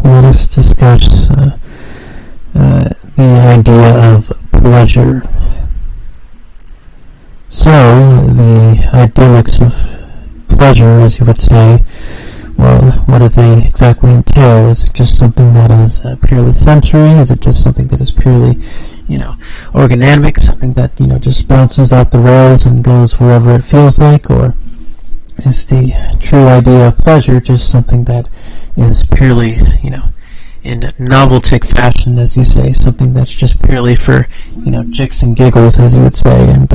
let us discuss the idea of pleasure. So, the idyllics of pleasure, as you would say, well, what do they exactly entail? Is it just something that is purely sensory? Is it just something that is purely, organamic, something that, just bounces off the rails and goes wherever it feels like? Or is the true idea of pleasure just something that is purely, in noveltic fashion, as you say, something that's just purely for, jigs and giggles, as you would say, and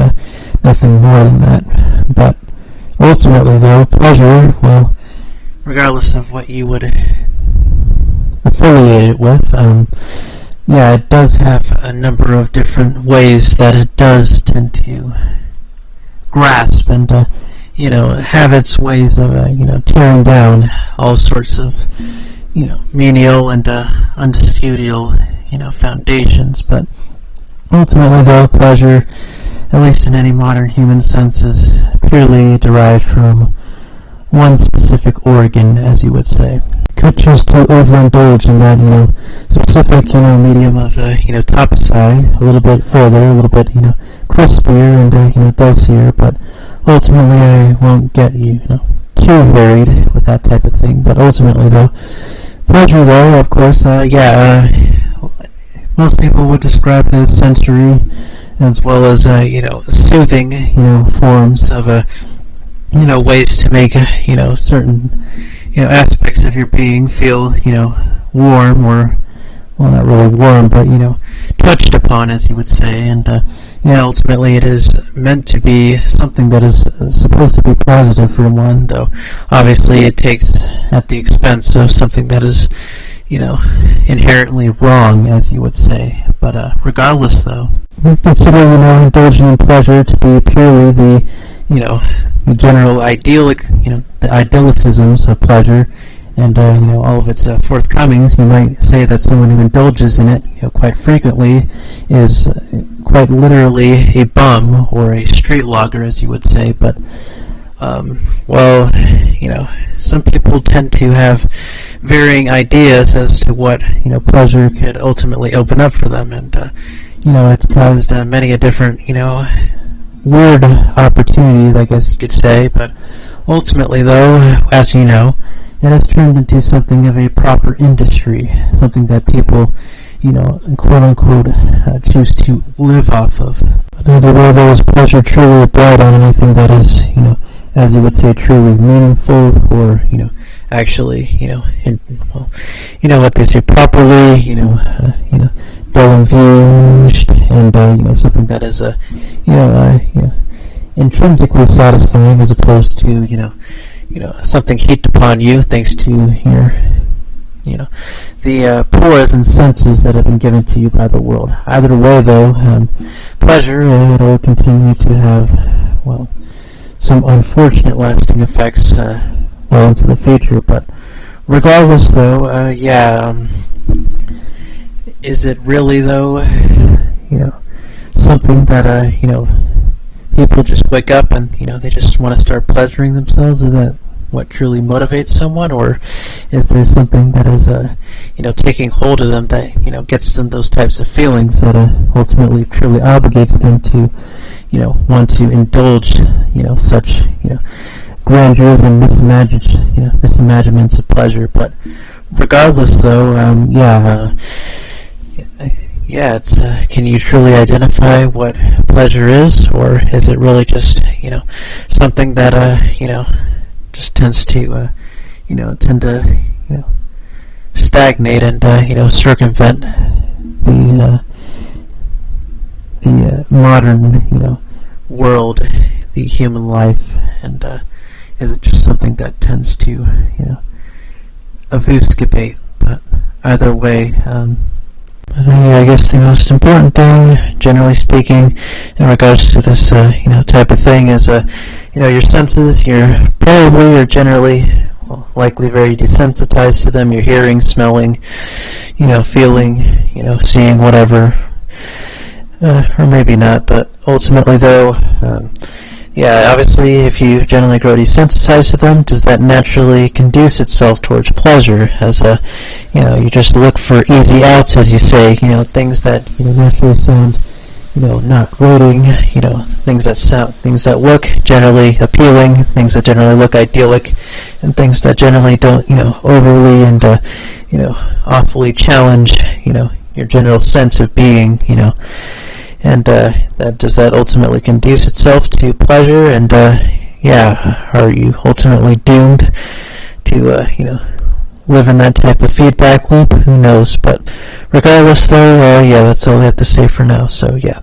nothing more than that? But ultimately, though, pleasure, well, regardless of what you would affiliate it with, it does have a number of different ways that it does tend to grasp and, have its ways of, tearing down all sorts of, menial and undisputable, foundations. But ultimately, though, pleasure, at least in any modern human sense, is purely derived from one specific organ, as you would say. Could choose to overindulge in that, specific, medium of, topside, a little bit further, a little bit, crispier and, dosier, but ultimately I won't get you, too varied with that type of thing. But ultimately, though, pleasure, though, of course, most people would describe it as sensory, as well as, soothing, forms of, ways to make, certain, aspects of your being feel, warm, or, well, not really warm, but, touched upon, as you would say. And, ultimately it is meant to be something that is supposed to be positive for one, though obviously it takes at the expense of something that is, inherently wrong, as you would say. But, regardless, though, we consider, indulging in pleasure to be purely the, the general idyllic, the idyllicisms of pleasure, and all of its forthcomings. You might say that someone who indulges in it, quite frequently, is quite literally a bum or a street logger, as you would say. But some people tend to have varying ideas as to what pleasure could ultimately open up for them, and it's caused many a different weird opportunities, I guess you could say. But ultimately, though, as you know, it has turned into something of a proper industry, something that people, quote-unquote, choose to live off of. But where there is pleasure truly applied on anything that is, as you would say, truly meaningful, or, actually, what they say, properly, dull infused, and, something that is, intrinsically satisfying, as opposed to, something heaped upon you thanks to your, the pores and senses that have been given to you by the world. Either way, though, pleasure, it will continue to have, well, some unfortunate lasting effects well into the future. But regardless, though, is it really, though, something that, people just wake up and, they just want to start pleasuring themselves? Is that what truly motivates someone? Or is there something that is, taking hold of them that, gets them those types of feelings that ultimately truly obligates them to, want to indulge, such, grandeurs and misimaginments of pleasure? But regardless, though, it's, can you truly identify what pleasure is, or is it really just, something that, just tends to, tend to, stagnate and, circumvent the modern, world, the human life, and, is it just something that tends to, obfuscate? But either way, I guess the most important thing, generally speaking, in regards to this, type of thing is, your senses. You're generally, well, likely very desensitized to them. Your hearing, smelling, feeling, seeing, whatever, or maybe not. But ultimately, though, obviously, if you generally grow desensitized to them, does that naturally conduce itself towards pleasure? As you just look for easy outs, as you say, things that, naturally sound, not gloating, things that look generally appealing, things that generally look idyllic, and things that generally don't, overly and, awfully challenge, your general sense of being, and does that ultimately conduce itself to pleasure, and, are you ultimately doomed to, live in that type of feedback loop? Who knows? But regardless, though, that's all we have to say for now. So, yeah.